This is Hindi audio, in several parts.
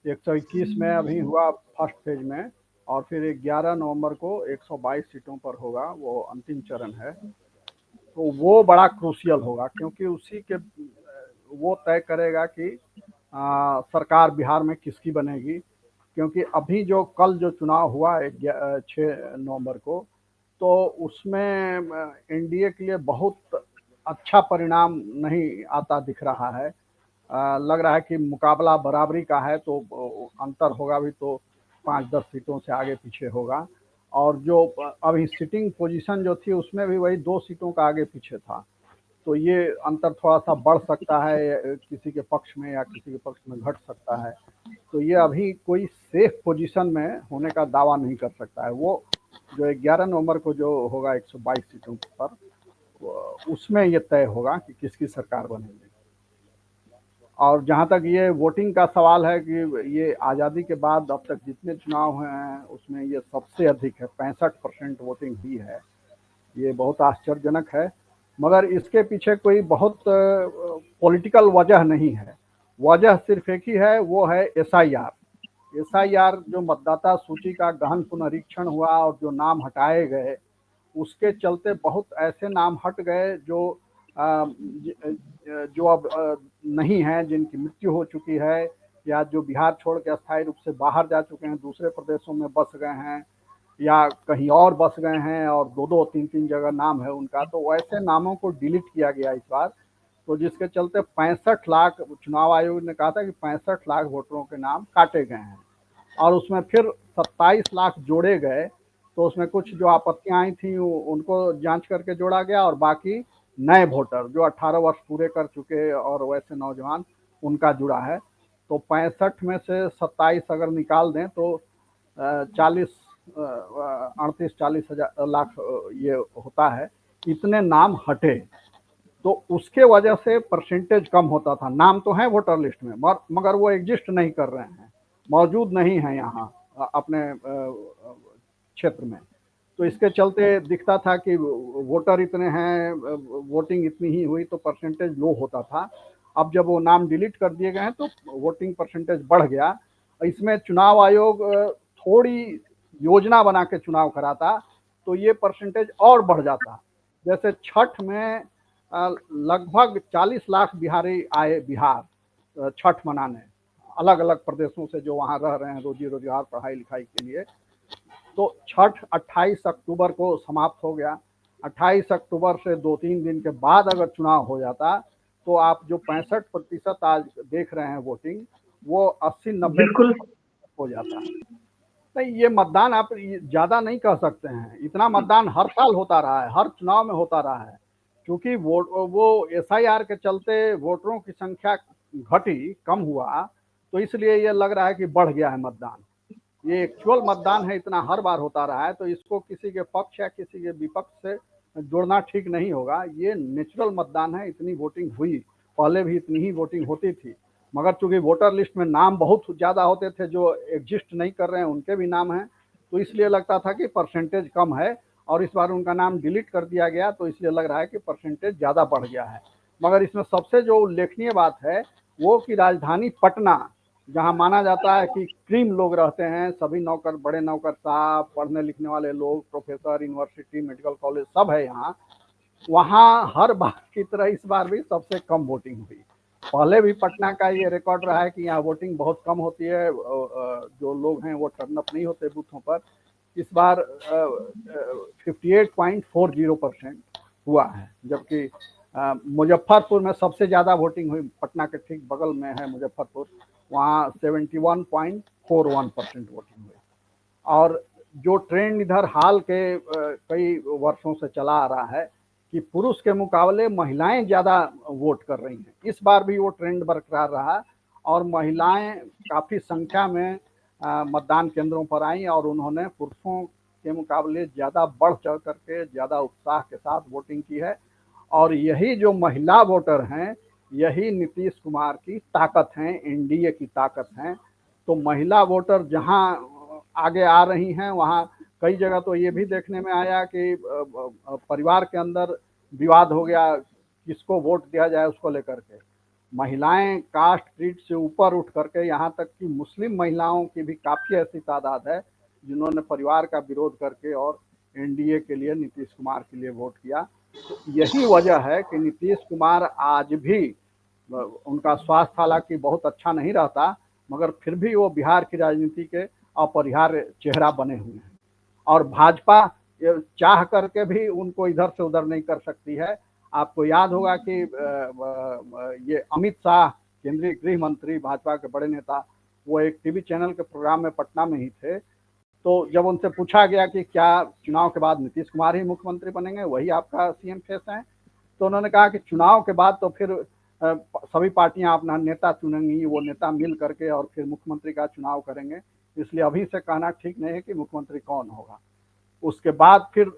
121 में अभी हुआ फर्स्ट फेज में, और फिर 11 नवंबर को 122 सीटों पर होगा, वो अंतिम चरण है। तो वो बड़ा क्रूशियल होगा, क्योंकि उसी के वो तय करेगा कि सरकार बिहार में किसकी बनेगी। क्योंकि अभी जो कल जो चुनाव हुआ है 6 नवंबर को, तो उसमें एनडीए के लिए बहुत अच्छा परिणाम नहीं आता दिख रहा है। लग रहा है कि मुकाबला बराबरी का है, तो अंतर होगा भी तो 5-10 सीटों से आगे पीछे होगा। और जो अभी सिटिंग पोजीशन जो थी उसमें भी वही 2 सीटों का आगे पीछे था। तो ये अंतर थोड़ा सा बढ़ सकता है किसी के पक्ष में या किसी के पक्ष में घट सकता है। तो ये अभी कोई सेफ पोजीशन में होने का दावा नहीं कर सकता है। वो जो 11 नवंबर को जो होगा 122 सीटों पर, उसमें ये तय होगा कि किसकी सरकार बनेगी। और जहाँ तक ये वोटिंग का सवाल है कि ये आज़ादी के बाद अब तक जितने चुनाव हुए हैं उसमें ये सबसे अधिक है, 65% वोटिंग हुई है। ये बहुत आश्चर्यजनक है, मगर इसके पीछे कोई बहुत पॉलिटिकल वजह नहीं है। वजह सिर्फ एक ही है, वो है एसआईआर। एसआईआर जो मतदाता सूची का गहन पुनरीक्षण हुआ और जो नाम हटाए गए, उसके चलते बहुत ऐसे नाम हट गए जो जो अब नहीं हैं, जिनकी मृत्यु हो चुकी है, या जो बिहार छोड़ के अस्थायी रूप से बाहर जा चुके हैं, दूसरे प्रदेशों में बस गए हैं, या कहीं और बस गए हैं और 2-2 3-3 जगह नाम है उनका। तो वैसे नामों को डिलीट किया गया इस बार। तो जिसके चलते 65 लाख, चुनाव आयोग ने कहा था कि 65 लाख वोटरों के नाम काटे गए हैं, और उसमें फिर 27 लाख जोड़े गए। तो उसमें कुछ जो आपत्तियां आई थी उनको जांच करके जोड़ा गया, और बाकी नए वोटर जो 18 वर्ष पूरे कर चुके और वैसे नौजवान, उनका जुड़ा है। तो 65 में से 27 अगर निकाल दें तो 38-40 लाख ये होता है। इतने नाम हटे, तो उसके वजह से परसेंटेज कम होता था। नाम तो है वोटर लिस्ट में, मगर वो एग्जिस्ट नहीं कर रहे हैं, मौजूद नहीं है यहाँ अपने क्षेत्र में। तो इसके चलते दिखता था कि वोटर इतने हैं, वोटिंग इतनी ही हुई, तो परसेंटेज लो होता था। अब जब वो नाम डिलीट कर दिए गए हैं तो वोटिंग परसेंटेज बढ़ गया। इसमें चुनाव आयोग थोड़ी योजना बना के चुनाव कराता तो ये परसेंटेज और बढ़ जाता। जैसे छठ में लगभग 40 लाख बिहारी आए बिहार छठ मनाने, अलग अलग प्रदेशों से जो वहाँ रह रहे हैं रोजी रोजगार पढ़ाई लिखाई के लिए। तो छठ 28 अक्टूबर को समाप्त हो गया। 28 अक्टूबर से 2-3 दिन के बाद अगर चुनाव हो जाता, तो आप जो 65% आज देख रहे हैं वोटिंग, वो 80-90 बिल्कुल हो जाता। नहीं, ये मतदान आप ज़्यादा नहीं कह सकते हैं। इतना मतदान हर साल होता रहा है, हर चुनाव में होता रहा है। क्योंकि वो एसआईआर के चलते वोटरों की संख्या घटी, कम हुआ, तो इसलिए ये लग रहा है कि बढ़ गया है मतदान। ये एक्चुअल मतदान है, इतना हर बार होता रहा है, तो इसको किसी के पक्ष या किसी के विपक्ष से जोड़ना ठीक नहीं होगा। ये नेचुरल मतदान है, इतनी वोटिंग हुई, पहले भी इतनी ही वोटिंग होती थी। मगर चूंकि वोटर लिस्ट में नाम बहुत ज़्यादा होते थे, जो एग्जिस्ट नहीं कर रहे हैं उनके भी नाम हैं, तो इसलिए लगता था कि परसेंटेज कम है। और इस बार उनका नाम डिलीट कर दिया गया, तो इसलिए लग रहा है कि परसेंटेज ज़्यादा बढ़ गया है। मगर इसमें सबसे जो उल्लेखनीय बात है वो कि राजधानी पटना, जहाँ माना जाता है कि क्रीम लोग रहते हैं, सभी नौकर, बड़े नौकर साहब, पढ़ने लिखने वाले लोग, प्रोफेसर, यूनिवर्सिटी, मेडिकल कॉलेज सब है यहाँ, वहाँ हर बार की तरह इस बार भी सबसे कम वोटिंग हुई। पहले भी पटना का ये रिकॉर्ड रहा है कि यहाँ वोटिंग बहुत कम होती है, जो लोग हैं वो टर्न अप नहीं होते बूथों पर। इस बार 58.40% हुआ है, जबकि मुजफ्फरपुर में सबसे ज़्यादा वोटिंग हुई। पटना के ठीक बगल में है मुजफ्फरपुर, वहाँ 71.41% वोटिंग हुई। और जो ट्रेंड इधर हाल के कई वर्षों से चला आ रहा है कि पुरुष के मुकाबले महिलाएं ज़्यादा वोट कर रही हैं, इस बार भी वो ट्रेंड बरकरार रहा, और महिलाएं काफ़ी संख्या में मतदान केंद्रों पर आई, और उन्होंने पुरुषों के मुकाबले ज़्यादा बढ़ चढ़ करके, ज़्यादा उत्साह के साथ वोटिंग की है। और यही जो महिला वोटर हैं, यही नीतीश कुमार की ताकत हैं, एनडीए की ताकत हैं। तो महिला वोटर जहां आगे आ रही हैं, वहां कई जगह तो ये भी देखने में आया कि परिवार के अंदर विवाद हो गया, किसको वोट दिया जाए उसको लेकर के। महिलाएं कास्ट क्रीड से ऊपर उठ करके यहाँ तक कि मुस्लिम महिलाओं की भी काफी ऐसी तादाद है जिन्होंने परिवार का विरोध करके और एनडीए के लिए, नीतीश कुमार के लिए वोट किया। तो यही वजह है कि नीतीश कुमार आज भी, उनका स्वास्थ्य हालांकि बहुत अच्छा नहीं रहता, मगर फिर भी वो बिहार की राजनीति के अपरिहार्य चेहरा बने हुए हैं। और भाजपा चाह करके भी उनको इधर से उधर नहीं कर सकती है। आपको याद होगा कि ये अमित शाह, केंद्रीय गृह मंत्री, भाजपा के बड़े नेता, वो एक टीवी चैनल के प्रोग्राम में पटना में ही थे। तो जब उनसे पूछा गया कि क्या चुनाव के बाद नीतीश कुमार ही मुख्यमंत्री बनेंगे, वही आपका सीएम फेस है, तो उन्होंने कहा कि चुनाव के बाद तो फिर सभी पार्टियां अपना नेता चुनेंगी, वो नेता मिल करके और फिर मुख्यमंत्री का चुनाव करेंगे, इसलिए अभी से कहना ठीक नहीं है कि मुख्यमंत्री कौन होगा। उसके बाद फिर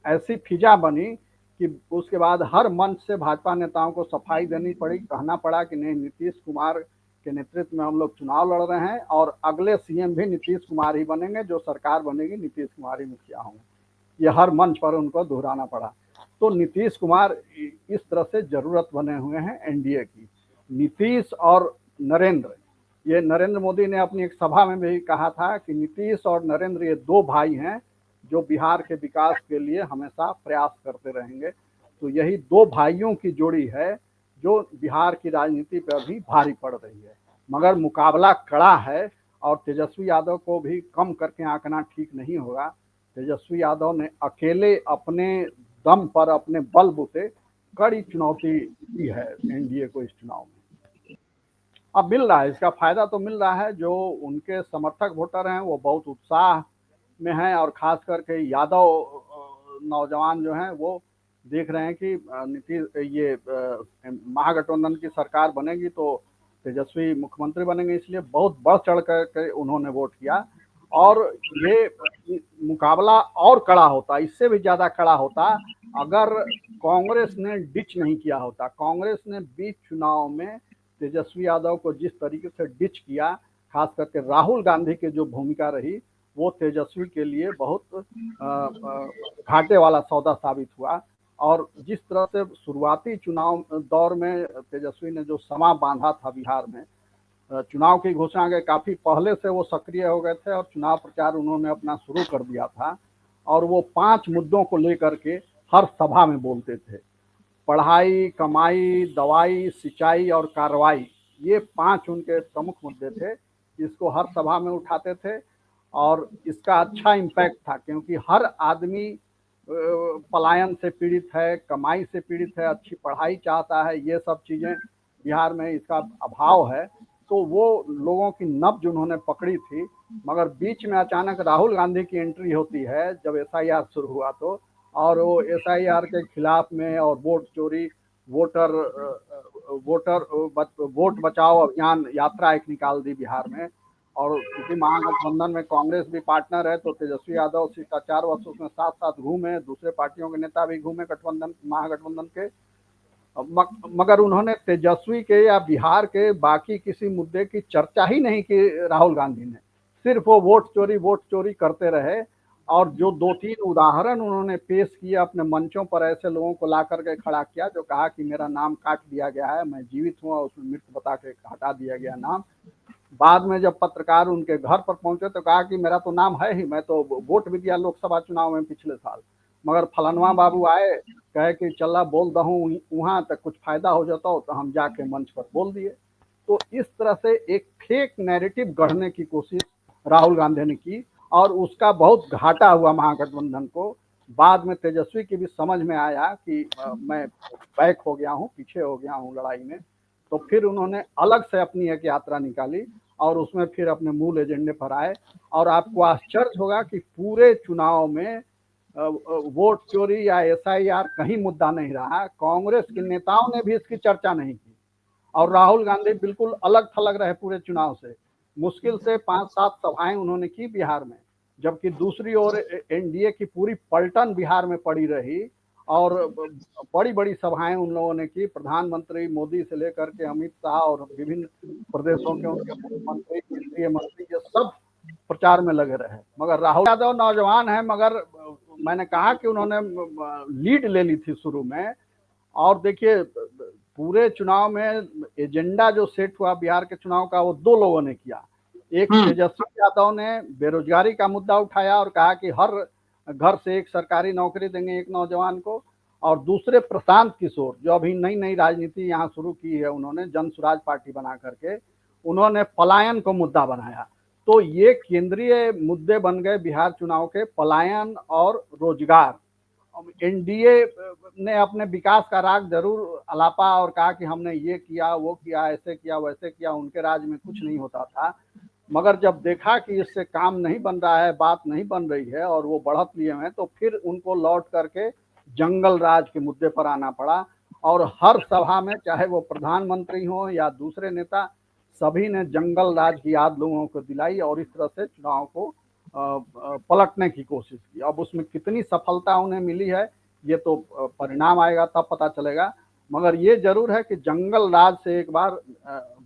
ऐसी फिजा बनी कि उसके बाद हर मंच से भाजपा नेताओं को सफाई देनी पड़ी, कहना पड़ा कि नहीं, नीतीश कुमार के नेतृत्व में हम लोग चुनाव लड़ रहे हैं और अगले सीएम भी नीतीश कुमार ही बनेंगे, जो सरकार बनेगी नीतीश कुमार ही मुखिया होंगे। ये हर मंच पर उनको दोहराना पड़ा। तो नीतीश कुमार इस तरह से जरूरत बने हुए हैं एनडीए की। नीतीश और नरेंद्र, ये नरेंद्र मोदी ने अपनी एक सभा में भी कहा था कि नीतीश और नरेंद्र ये दो भाई हैं जो बिहार के विकास के लिए हमेशा प्रयास करते रहेंगे। तो यही दो भाइयों की जोड़ी है जो बिहार की राजनीति पर अभी भारी पड़ रही है। मगर मुकाबला कड़ा है और तेजस्वी यादव को भी कम करके आंकना ठीक नहीं होगा। तेजस्वी यादव ने अकेले अपने दम पर, अपने बलबूते कड़ी चुनौती दी है एनडीए को इस चुनाव में। अब मिल रहा है, इसका फायदा तो मिल रहा है। जो उनके समर्थक वोटर हैं वो बहुत उत्साह में हैं और खास करके यादव नौजवान जो हैं वो देख रहे हैं कि नीतीश, ये महागठबंधन की सरकार बनेगी तो तेजस्वी मुख्यमंत्री बनेंगे, इसलिए बहुत बढ़ चढ़ कर उन्होंने वोट किया। और ये मुकाबला और कड़ा होता, इससे भी ज्यादा कड़ा होता अगर कांग्रेस ने डिच नहीं किया होता। कांग्रेस ने बीच चुनाव में तेजस्वी यादव को जिस तरीके से डिच किया, खास करके राहुल गांधी की जो भूमिका रही, वो तेजस्वी के लिए बहुत घाटे वाला सौदा साबित हुआ। और जिस तरह से शुरुआती चुनाव दौर में तेजस्वी ने जो समा बांधा था बिहार में, चुनाव की घोषणा के काफी पहले से वो सक्रिय हो गए थे और चुनाव प्रचार उन्होंने अपना शुरू कर दिया था। और वो 5 मुद्दों को लेकर के हर सभा में बोलते थे। पढ़ाई, कमाई, दवाई, सिंचाई और कार्रवाई, ये 5 उनके प्रमुख मुद्दे थे। इसको हर सभा में उठाते थे और इसका अच्छा इम्पैक्ट था, क्योंकि हर आदमी पलायन से पीड़ित है, कमाई से पीड़ित है, अच्छी पढ़ाई चाहता है, ये सब चीजें बिहार में इसका अभाव है। तो वो लोगों की नब्ज उन्होंने पकड़ी थी। मगर बीच में अचानक राहुल गांधी की एंट्री होती है जब एसआईआर शुरू हुआ तो, और वो एसआईआर के खिलाफ में और वोट चोरी, वोटर वोट बचाओ अभियान यात्रा एक निकाल दी बिहार में। और क्योंकि महागठबंधन में कांग्रेस भी पार्टनर है तो तेजस्वी यादव शिष्टाचार वर्ष उसमें साथ साथ घूमे, दूसरे पार्टियों के नेता भी घूमे गठबंधन, महागठबंधन के। मगर उन्होंने तेजस्वी के या बिहार के बाकी किसी मुद्दे की चर्चा ही नहीं की राहुल गांधी ने। सिर्फ वो वोट चोरी करते रहे। और जो 2-3 उदाहरण उन्होंने पेश किए अपने मंचों पर, ऐसे लोगों को ला करके खड़ा किया जो कहा कि मेरा नाम काट दिया गया है, मैं जीवित हूँ, और उसमें मृत बता के हटा दिया गया नाम। बाद में जब पत्रकार उनके घर पर पहुंचे तो कहा कि मेरा तो नाम है ही, मैं तो वोट भी दिया लोकसभा चुनाव में पिछले साल, मगर फलनवा बाबू आए, कहे कि चला बोल दहूँ वहां तक कुछ फायदा हो जाता हो, तो हम जाके मंच पर बोल दिए। तो इस तरह से एक फेक नैरेटिव गढ़ने की कोशिश राहुल गांधी ने की और उसका बहुत घाटा हुआ महागठबंधन को। बाद में तेजस्वी की भी समझ में आया कि मैं बैक हो गया हूँ, पीछे हो गया हूँ लड़ाई में। तो फिर उन्होंने अलग से अपनी एक यात्रा निकाली और उसमें फिर अपने मूल एजेंडे पर आए। और आपको आश्चर्य होगा कि पूरे चुनाव में वोट चोरी या एसआईआर कहीं मुद्दा नहीं रहा। कांग्रेस के नेताओं ने भी इसकी चर्चा नहीं की और राहुल गांधी बिल्कुल अलग थलग रहे पूरे चुनाव से। मुश्किल से 5-7 सभाएं उन्होंने की बिहार में, जबकि दूसरी ओर एनडीए की पूरी पलटन बिहार में पड़ी रही और बड़ी बड़ी सभाएं उन लोगों ने की। प्रधानमंत्री मोदी से लेकर के अमित शाह और विभिन्न प्रदेशों के उनके मुख्यमंत्री, केंद्रीय मंत्री, ये सब प्रचार में लगे रहे। मगर राहुल यादव नौजवान है, मगर मैंने कहा कि उन्होंने लीड ले ली थी शुरू में। और देखिए पूरे चुनाव में एजेंडा जो सेट हुआ बिहार के चुनाव का वो दो लोगों ने किया। एक तेजस्वी यादव ने बेरोजगारी का मुद्दा उठाया और कहा कि हर घर से एक सरकारी नौकरी देंगे एक नौजवान को, और दूसरे प्रशांत किशोर जो अभी नई नई राजनीति यहाँ शुरू की है, उन्होंने जन स्वराज पार्टी बना करके उन्होंने पलायन को मुद्दा बनाया। तो ये केंद्रीय मुद्दे बन गए बिहार चुनाव के, पलायन और रोजगार। एनडीए ने अपने विकास का राग जरूर अलापा और कहा कि हमने ये किया वो किया ऐसे किया वैसे किया, उनके राज में कुछ नहीं होता था। मगर जब देखा कि इससे काम नहीं बन रहा है, बात नहीं बन रही है और वो बढ़त लिए हैं, तो फिर उनको लौट करके जंगल राज के मुद्दे पर आना पड़ा। और हर सभा में चाहे वो प्रधानमंत्री हो या दूसरे नेता, सभी ने जंगल राज की याद लोगों को दिलाई और इस तरह से चुनाव को पलटने की कोशिश की। अब उसमें कितनी सफलता उन्हें मिली है ये तो परिणाम आएगा तब पता चलेगा। मगर ये जरूर है कि जंगल राज से एक बार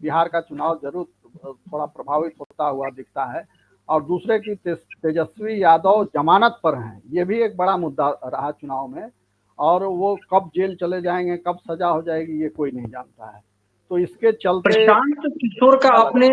बिहार का चुनाव जरूर थोड़ा प्रभावित होता हुआ दिखता है। और दूसरे की तेजस्वी यादव जमानत पर हैं, ये भी एक बड़ा मुद्दा रहा चुनाव में, और वो कब जेल चले जाएंगे कब सजा हो जाएगी ये कोई नहीं जानता है। तो इसके चलते प्रशांत किशोर का आपने